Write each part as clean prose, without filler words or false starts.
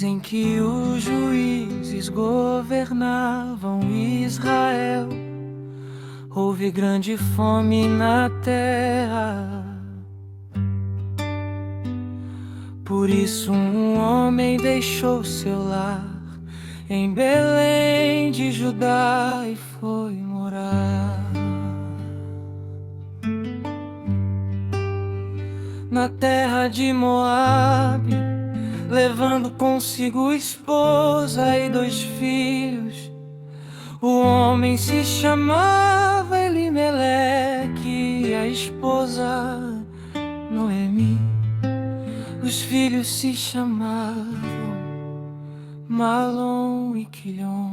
dias em que os juízes governavam Israel, houve grande fome na terra. Por isso um homem deixou seu lar em Belém de Judá e foi morar na terra de Moabe, levando consigo esposa e 2 filhos. O homem se chamava Elimeleque e a esposa Noemi. Os filhos se chamavam Malom e Quilion.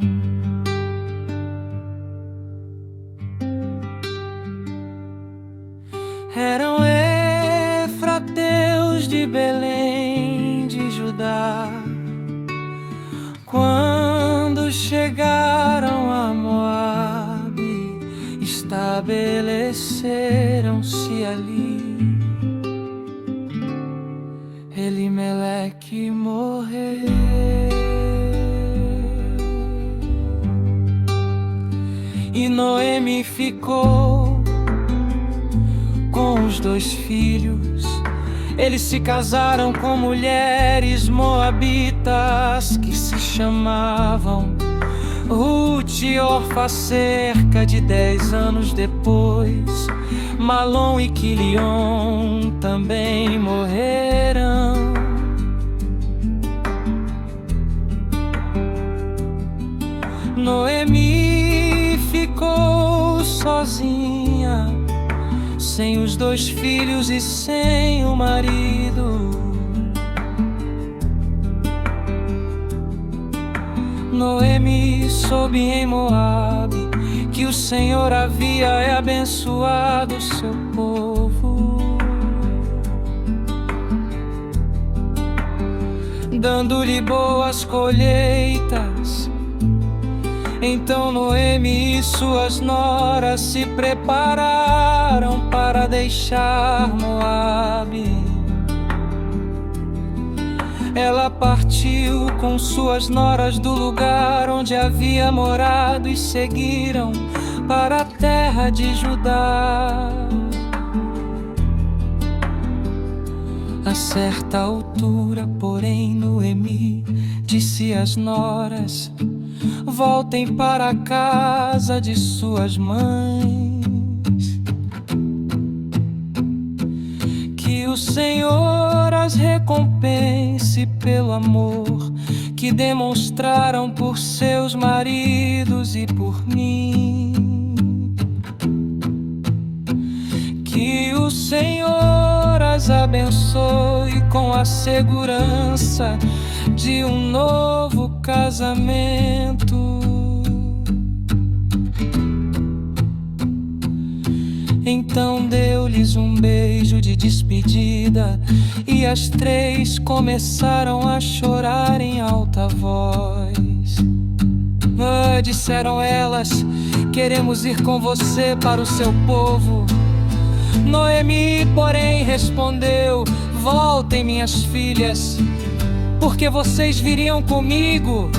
Eram efrateus de Belém de Judá. Quando chegaram a Moabe, estabeleceram-se ali. Elimeleque morreu e Noemi ficou com os 2 filhos. Eles se casaram com mulheres moabitas que se chamavam Ruth e Orfa. Cerca de 10 anos depois, Malom e Quilion também morreram. Noemi ficou sozinha, sem os 2 filhos e sem o marido. Noemi soube em Moabe que o Senhor havia abençoado seu povo, dando-lhe boas colheitas. Então Noemi e suas noras se prepararam para deixar Moabe. Ela partiu com suas noras do lugar onde havia morado e seguiram para a terra de Judá. A certa altura, porém, Noemi disse às noras: voltem para a casa de suas mães. Que o Senhor as recompense pelo amor que demonstraram por seus maridos e por mim. Que o Senhor as abençoe com a segurança de um novo casamento. Então deu-lhes um beijo de despedida e as 3 começaram a chorar em alta voz. Disseram elas: queremos ir com você para o seu povo. Noemi, porém, respondeu: voltem, minhas filhas, porque vocês viriam comigo.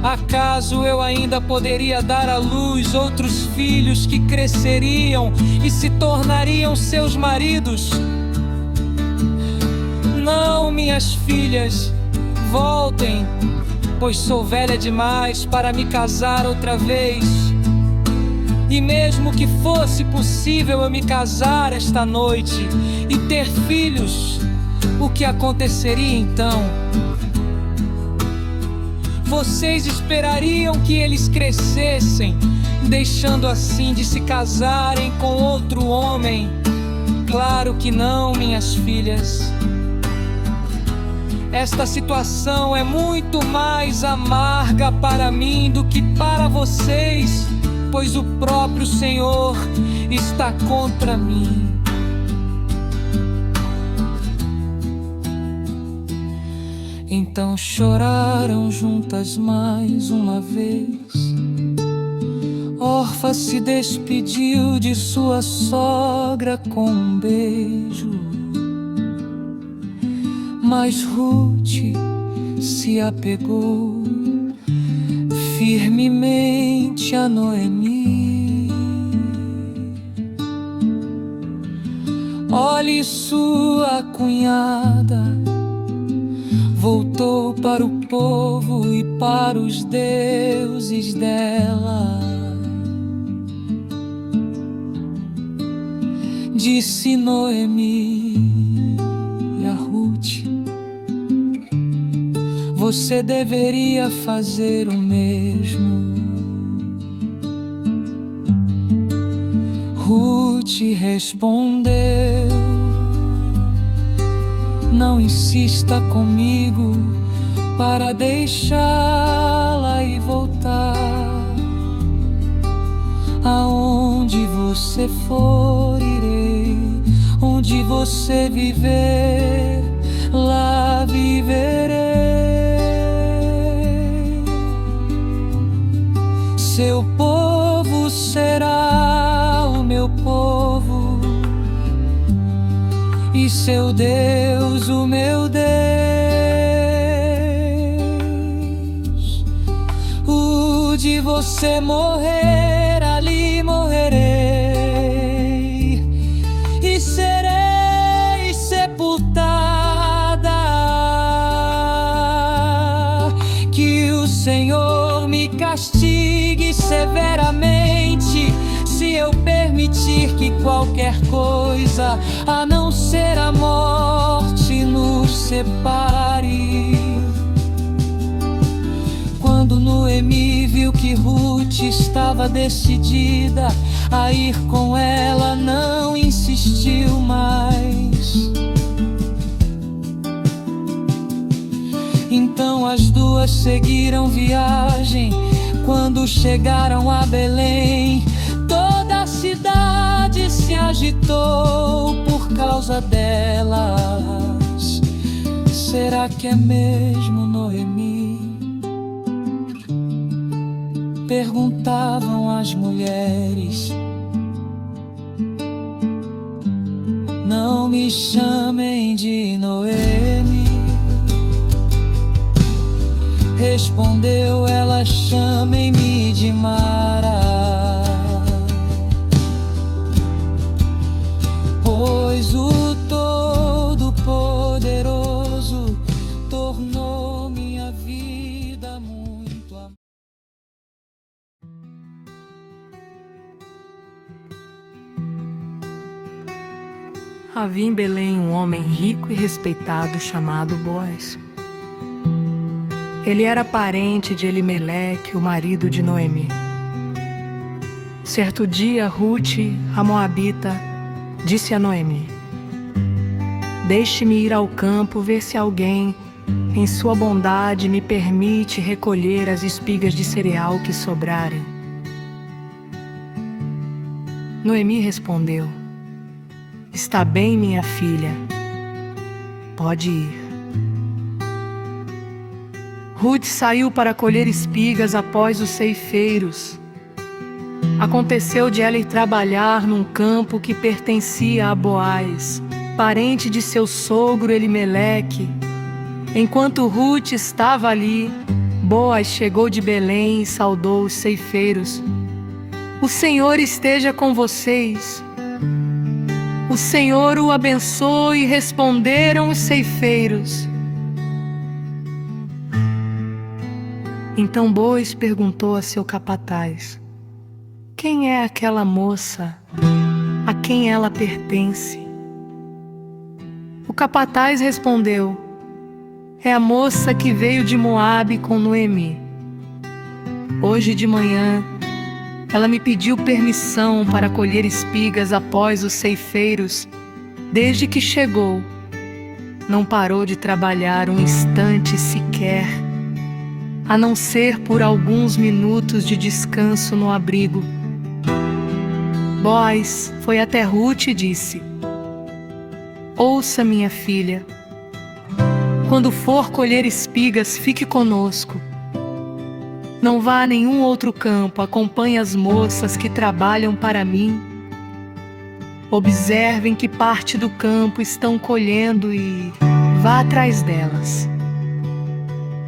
Acaso eu ainda poderia dar à luz outros filhos que cresceriam e se tornariam seus maridos? Não, minhas filhas, voltem, pois sou velha demais para me casar outra vez. E mesmo que fosse possível eu me casar esta noite e ter filhos, o que aconteceria então? Vocês esperariam que eles crescessem, deixando assim de se casarem com outro homem? Claro que não, minhas filhas. Esta situação é muito mais amarga para mim do que para vocês, pois o próprio Senhor está contra mim. Então choraram juntas mais uma vez. Orfa se despediu de sua sogra com um beijo, mas Ruth se apegou firmemente a Noemi. Olhe, sua cunhada voltou para o povo e para os deuses dela. Disse Noemi a Ruth: você deveria fazer o mesmo. Ruth respondeu: não insista comigo para deixá-la e voltar. Aonde você for, irei. Onde você viver, lá viverei. Seu povo será o meu povo, e seu Deus o meu Deus. O de você morrer, ali morrerei, e serei sepultada. Que o Senhor me castigue severamente se eu permitir que qualquer coisa, a não ser a morte, nos separe. Quando Noemi viu que Ruth estava decidida a ir com ela, não insistiu mais. Então as duas seguiram viagem. Quando chegaram a Belém, toda a cidade se agitou por causa delas. Será que é mesmo Noemi? Perguntavam as mulheres. Não me chamem de Noemi, respondeu ela, chamem-me de Mara, pois o Todo-Poderoso tornou minha vida muito amável. Havia em Belém um homem rico e respeitado chamado Boaz. Ele era parente de Elimeleque, o marido de Noemi. Certo dia, Ruth, a moabita, disse a Noemi: deixe-me ir ao campo ver se alguém, em sua bondade, me permite recolher as espigas de cereal que sobrarem. Noemi respondeu: está bem, minha filha, pode ir. Ruth saiu para colher espigas após os ceifeiros. Aconteceu de ela ir trabalhar num campo que pertencia a Boaz, parente de seu sogro Elimeleque. Enquanto Ruth estava ali, Boaz chegou de Belém e saudou os ceifeiros: o Senhor esteja com vocês. O Senhor o abençoe, responderam os ceifeiros. Então Boaz perguntou a seu capataz: quem é aquela moça? A quem ela pertence? O capataz respondeu: é a moça que veio de Moabe com Noemi. Hoje de manhã, ela me pediu permissão para colher espigas após os ceifeiros. Desde que chegou, não parou de trabalhar um instante sequer, a não ser por alguns minutos de descanso no abrigo. Boaz foi até Ruth e disse: ouça, minha filha, quando for colher espigas, fique conosco. Não vá a nenhum outro campo, acompanhe as moças que trabalham para mim. Observem que parte do campo estão colhendo e vá atrás delas.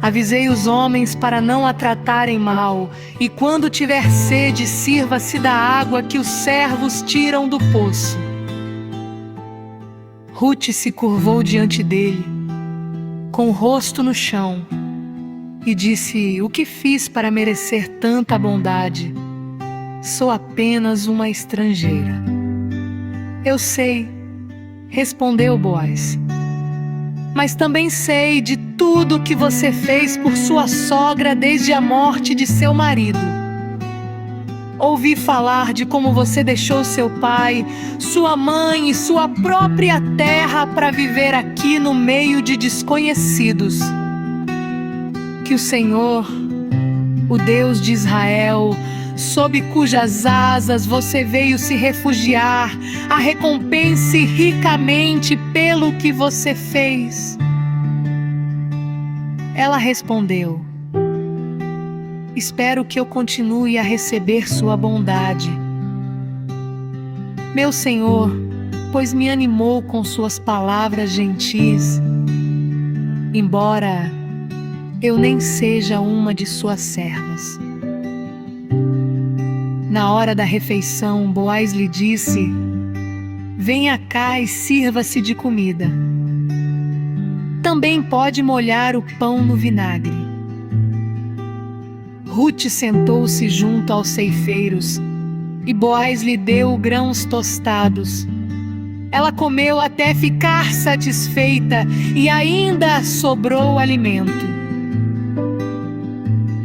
Avisei os homens para não a tratarem mal, e quando tiver sede, sirva-se da água que os servos tiram do poço. Rute se curvou diante dele, com o rosto no chão, e disse: o que fiz para merecer tanta bondade? Sou apenas uma estrangeira. Eu sei, respondeu Boaz, mas também sei de tudo que você fez por sua sogra desde a morte de seu marido. Ouvi falar de como você deixou seu pai, sua mãe e sua própria terra para viver aqui no meio de desconhecidos. Que o Senhor, o Deus de Israel, sob cujas asas você veio se refugiar, a recompense ricamente pelo que você fez. Ela respondeu: espero que eu continue a receber sua bondade, meu Senhor, pois me animou com suas palavras gentis, embora eu nem seja uma de suas servas. Na hora da refeição, Boaz lhe disse: venha cá e sirva-se de comida. Também pode molhar o pão no vinagre. Rute sentou-se junto aos ceifeiros, e Boaz lhe deu grãos tostados. Ela comeu até ficar satisfeita, e ainda sobrou alimento.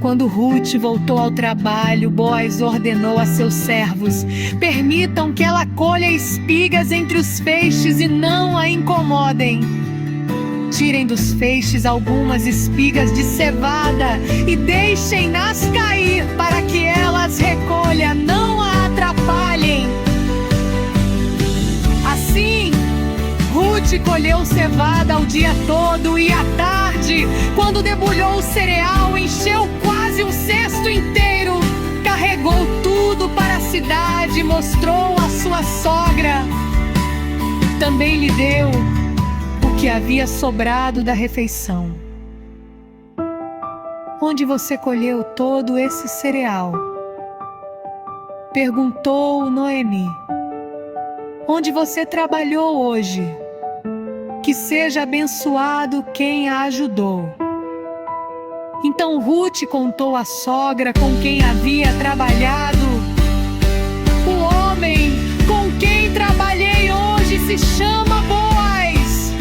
Quando Rute voltou ao trabalho, Boaz ordenou a seus servos: permitam que ela colha espigas entre os feixes e não a incomodem. Tirem dos feixes algumas espigas de cevada e deixem-nas cair para que elas recolha, não a atrapalhem. Assim, Rute colheu cevada o dia todo e à tarde, quando debulhou o cereal, encheu quase um cesto inteiro, carregou tudo para a cidade e mostrou à sua sogra. Também lhe deu o que havia sobrado da refeição. Onde você colheu todo esse cereal? Perguntou Noemi. Onde você trabalhou hoje? Que seja abençoado quem a ajudou. Então Rute contou à sogra com quem havia trabalhado. O homem com quem trabalhei hoje se chama Boaz.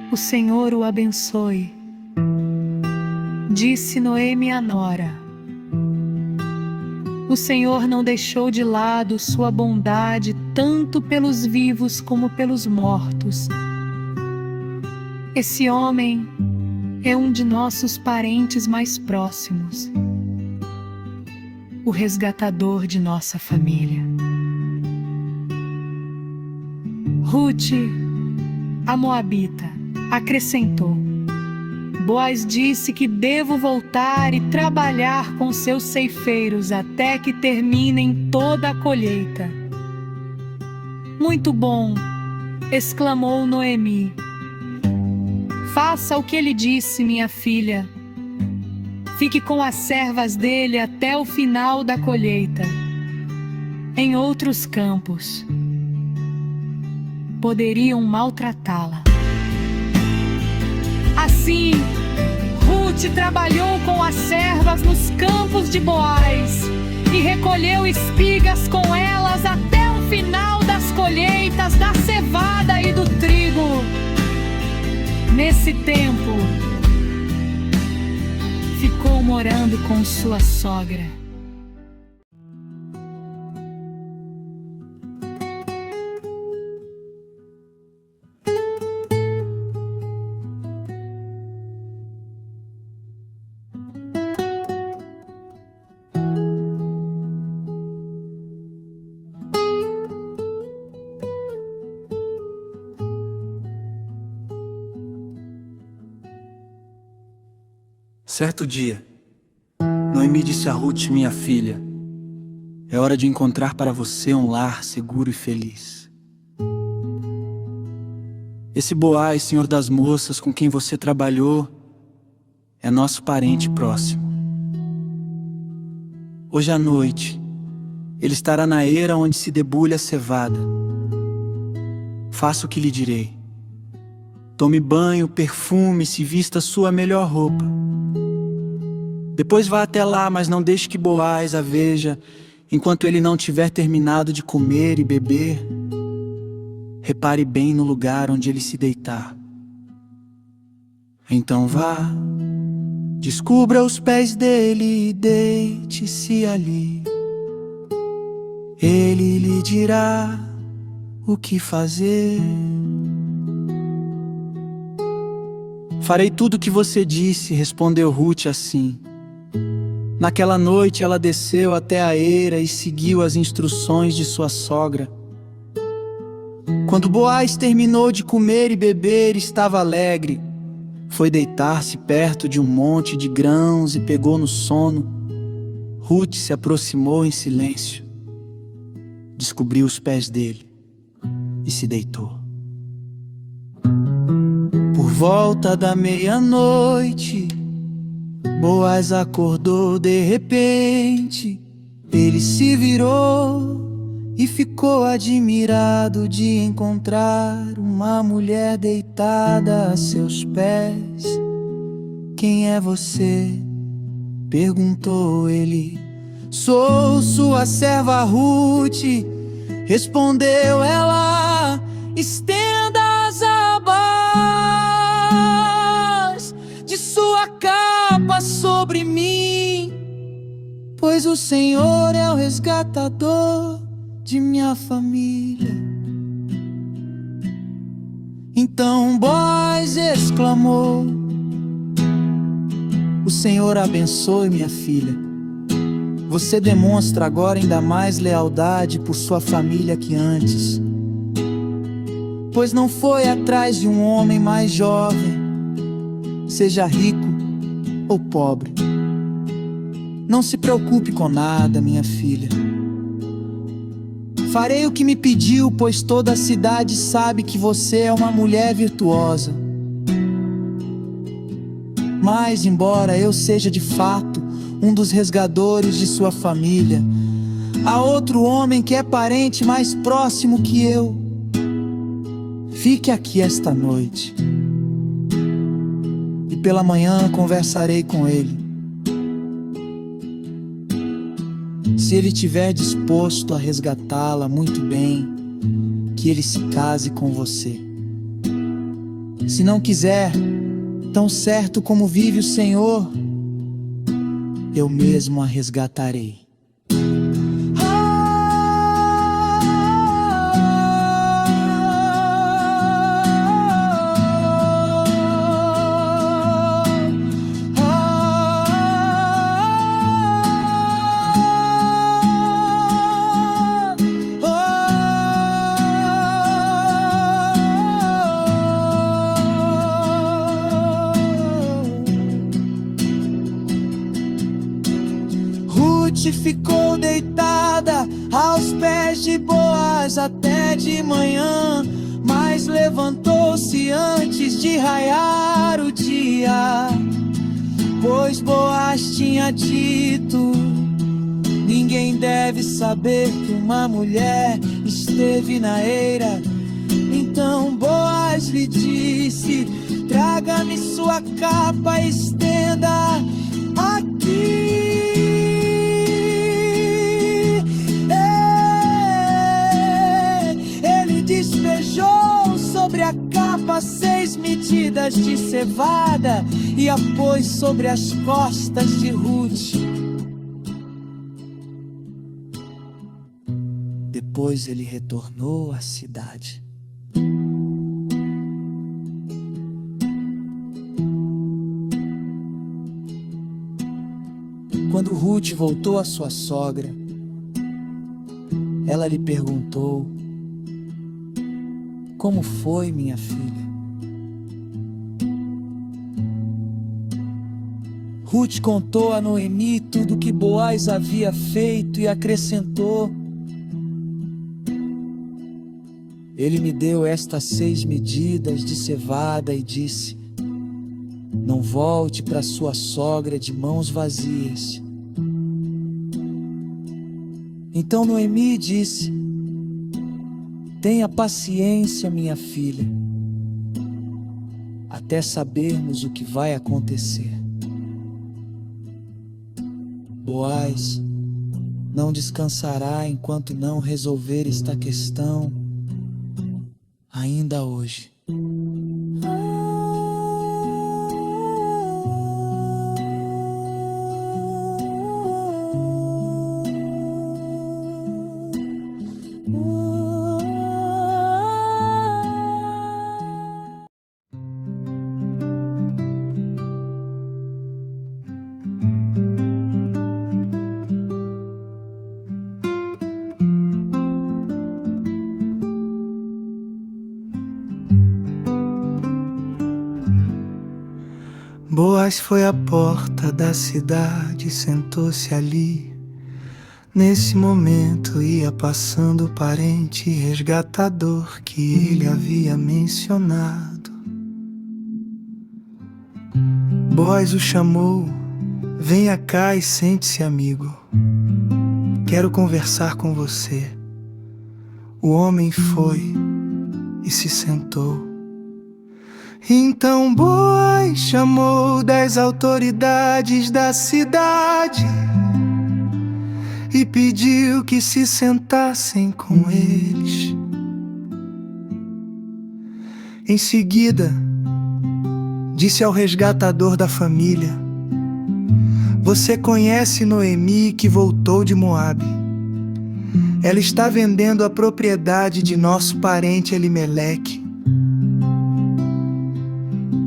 O Senhor o abençoe, disse Noemi à nora. O Senhor não deixou de lado sua bondade tanto pelos vivos como pelos mortos. Esse homem é um de nossos parentes mais próximos, o resgatador de nossa família. Rute, a moabita, acrescentou: Boaz disse que devo voltar e trabalhar com seus ceifeiros até que terminem toda a colheita. Muito bom, exclamou Noemi. Faça o que ele disse, minha filha. Fique com as servas dele até o final da colheita. Em outros campos, poderiam maltratá-la. Assim, Rute trabalhou com as servas nos campos de Boaz e recolheu espigas com elas até o final das colheitas da cevada e do trigo. Nesse tempo, ficou morando com sua sogra. Certo dia, Noemi disse a Rute, minha filha: é hora de encontrar para você um lar seguro e feliz. Esse Boaz, senhor das moças, com quem você trabalhou, é nosso parente próximo. Hoje à noite, ele estará na eira onde se debulha a cevada. Faça o que lhe direi. Tome banho, perfume-se e vista sua melhor roupa. Depois vá até lá, mas não deixe que Boaz a veja enquanto ele não tiver terminado de comer e beber. Repare bem no lugar onde ele se deitar. Então vá, descubra os pés dele e deite-se ali. Ele lhe dirá o que fazer. Farei tudo o que você disse, respondeu Ruth assim. Naquela noite ela desceu até a eira e seguiu as instruções de sua sogra. Quando Boaz terminou de comer e beber, estava alegre. Foi deitar-se perto de um monte de grãos e pegou no sono. Ruth se aproximou em silêncio, descobriu os pés dele e se deitou. Por volta da meia-noite, Boaz acordou de repente. Ele se virou e ficou admirado de encontrar uma mulher deitada a seus pés. Quem é você? Perguntou ele. Sou sua serva Ruth, respondeu ela. Estenda as abas de sua capa sobre mim, pois o Senhor é o resgatador de minha família. Então Boaz exclamou: o Senhor abençoe minha filha. Você demonstra agora ainda mais lealdade por sua família que antes, pois não foi atrás de um homem mais jovem, seja rico ou pobre. Não se preocupe com nada, minha filha. Farei o que me pediu, pois toda a cidade sabe que você é uma mulher virtuosa. Mas, embora eu seja de fato um dos resgatadores de sua família, há outro homem que é parente mais próximo que eu. Fique aqui esta noite, e pela manhã conversarei com ele. Se ele estiver disposto a resgatá-la, muito bem, que ele se case com você. Se não quiser, tão certo como vive o Senhor, eu mesmo a resgatarei. Ficou deitada aos pés de Boaz até de manhã, mas levantou-se antes de raiar o dia, pois Boaz tinha dito: ninguém deve saber que uma mulher esteve na eira. Então Boaz lhe disse: traga-me sua capa, estenda aqui. Despejou sobre a capa 6 medidas de cevada e a pôs sobre as costas de Ruth. Depois ele retornou à cidade. Quando Ruth voltou à sua sogra, ela lhe perguntou: como foi, minha filha? Ruth contou a Noemi tudo o que Boaz havia feito e acrescentou: Ele me deu estas 6 medidas de cevada e disse: não volte para sua sogra de mãos vazias. Então Noemi disse: tenha paciência, minha filha, até sabermos o que vai acontecer. Boaz não descansará enquanto não resolver esta questão ainda hoje. Boaz foi à porta da cidade e sentou-se ali. Nesse momento ia passando o parente resgatador que ele havia mencionado. Boaz o chamou: venha cá e sente-se, amigo. Quero conversar com você. O homem foi e se sentou. Então Boaz chamou 10 autoridades da cidade e pediu que se sentassem com eles. Em seguida, disse ao resgatador da família: você conhece Noemi, que voltou de Moabe? Ela está vendendo a propriedade de nosso parente Elimeleque.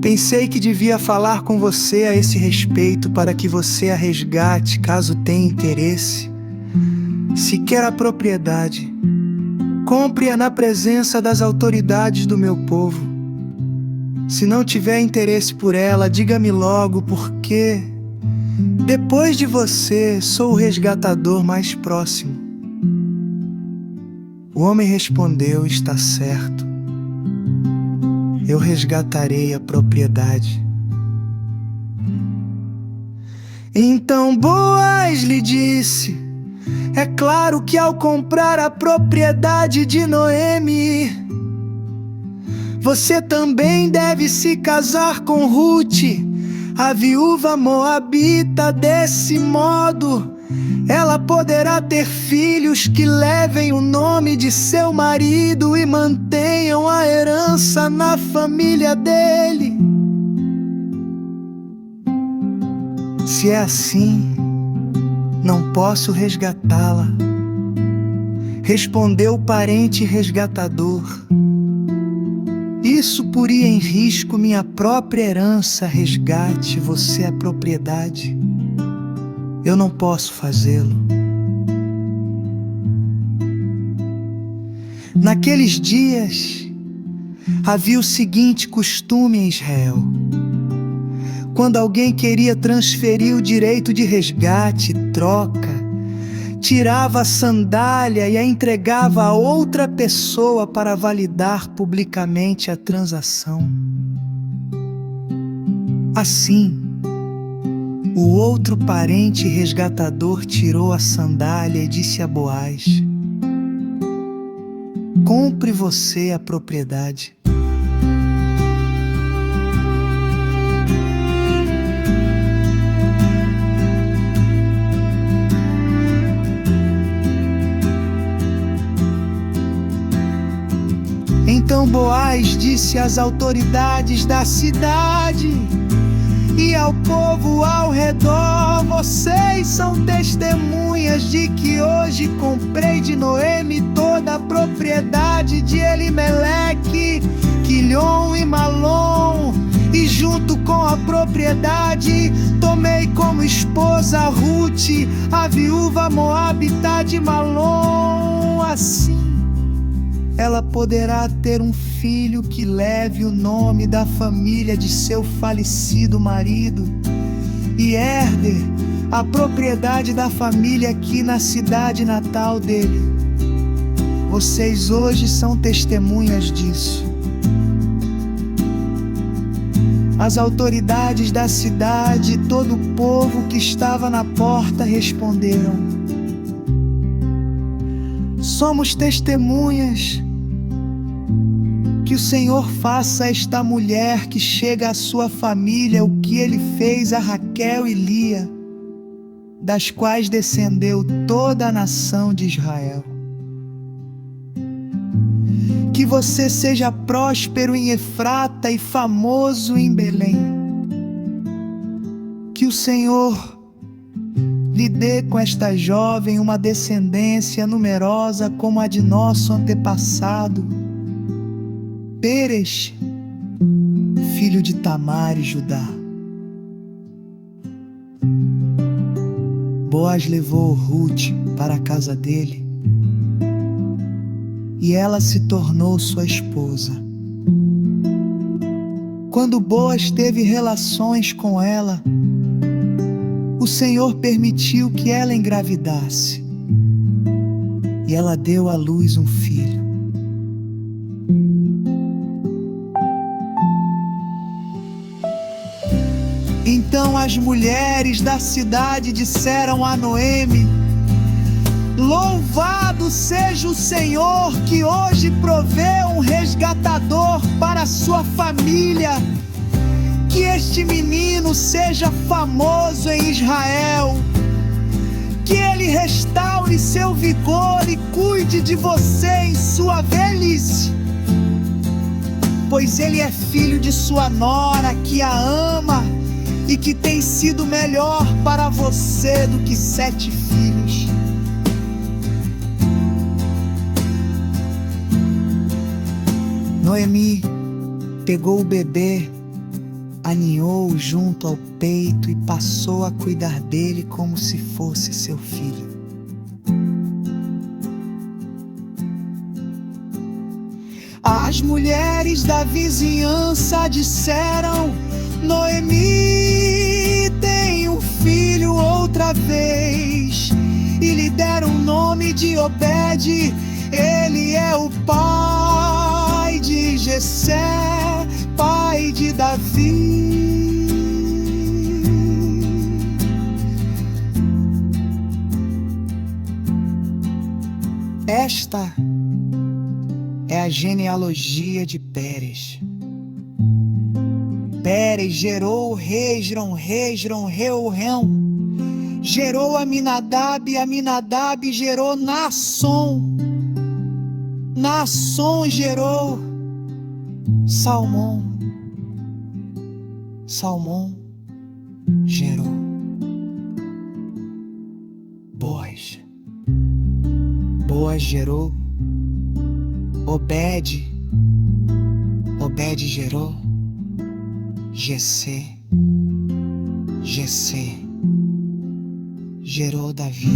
Pensei que devia falar com você a esse respeito para que você a resgate caso tenha interesse. Se quer a propriedade, compre-a na presença das autoridades do meu povo. Se não tiver interesse por ela, diga-me logo, porque depois de você sou o resgatador mais próximo. O homem respondeu: está certo. Eu resgatarei a propriedade. Então Boaz lhe disse: é claro que ao comprar a propriedade de Noemi, você também deve se casar com Ruth, a viúva moabita. Desse modo, ela poderá ter filhos que levem o nome de seu marido e mantenham a herança na família dele. Se é assim, não posso resgatá-la, respondeu o parente resgatador. Isso poria em risco minha própria herança. Resgate você a propriedade. Eu não posso fazê-lo. Naqueles dias, havia o seguinte costume em Israel: quando alguém queria transferir o direito de resgate, troca, tirava a sandália e a entregava a outra pessoa para validar publicamente a transação. Assim, o outro parente resgatador tirou a sandália e disse a Boaz: compre você a propriedade. Então Boaz disse às autoridades da cidade e ao povo ao redor: vocês são testemunhas de que hoje comprei de Noemi toda a propriedade de Elimeleque, Quilion e Malom, e junto com a propriedade tomei como esposa Ruth, a viúva moabita de Malom. Assim ela poderá ter um filho que leve o nome da família de seu falecido marido e herde a propriedade da família aqui na cidade natal dele. Vocês hoje são testemunhas disso. As autoridades da cidade e todo o povo que estava na porta responderam: somos testemunhas que o Senhor faça a esta mulher que chega à sua família o que Ele fez a Raquel e Lia, das quais descendeu toda a nação de Israel. Que você seja próspero em Efrata e famoso em Belém. Que o Senhor lhe dê com esta jovem uma descendência numerosa como a de nosso antepassado, Pérez, filho de Tamar e Judá. Boaz levou Ruth para a casa dele e ela se tornou sua esposa. Quando Boaz teve relações com ela, o Senhor permitiu que ela engravidasse e ela deu à luz um filho. Então as mulheres da cidade disseram a Noemi: louvado seja o Senhor que hoje provê um resgatador para a sua família. Que este menino seja famoso em Israel. Que ele restaure seu vigor e cuide de você em sua velhice. Pois ele é filho de sua nora que a ama e que tem sido melhor para você do que 7 filhos. Noemi pegou o bebê, aninhou-o junto ao peito e passou a cuidar dele como se fosse seu filho. As mulheres da vizinhança disseram: Noemi tem um filho outra vez, e lhe deram o nome de Obed. Ele é o pai de Jessé, pai de Davi. Esta é a genealogia de Pérez. Pérez gerou Hezron, Hezron, Reuel, gerou Aminadab, Aminadab gerou Naasson, Naasson gerou Salmão, Salmão gerou Boaz, Boaz gerou Obed, Obed gerou Jessé, Jessé gerou Davi.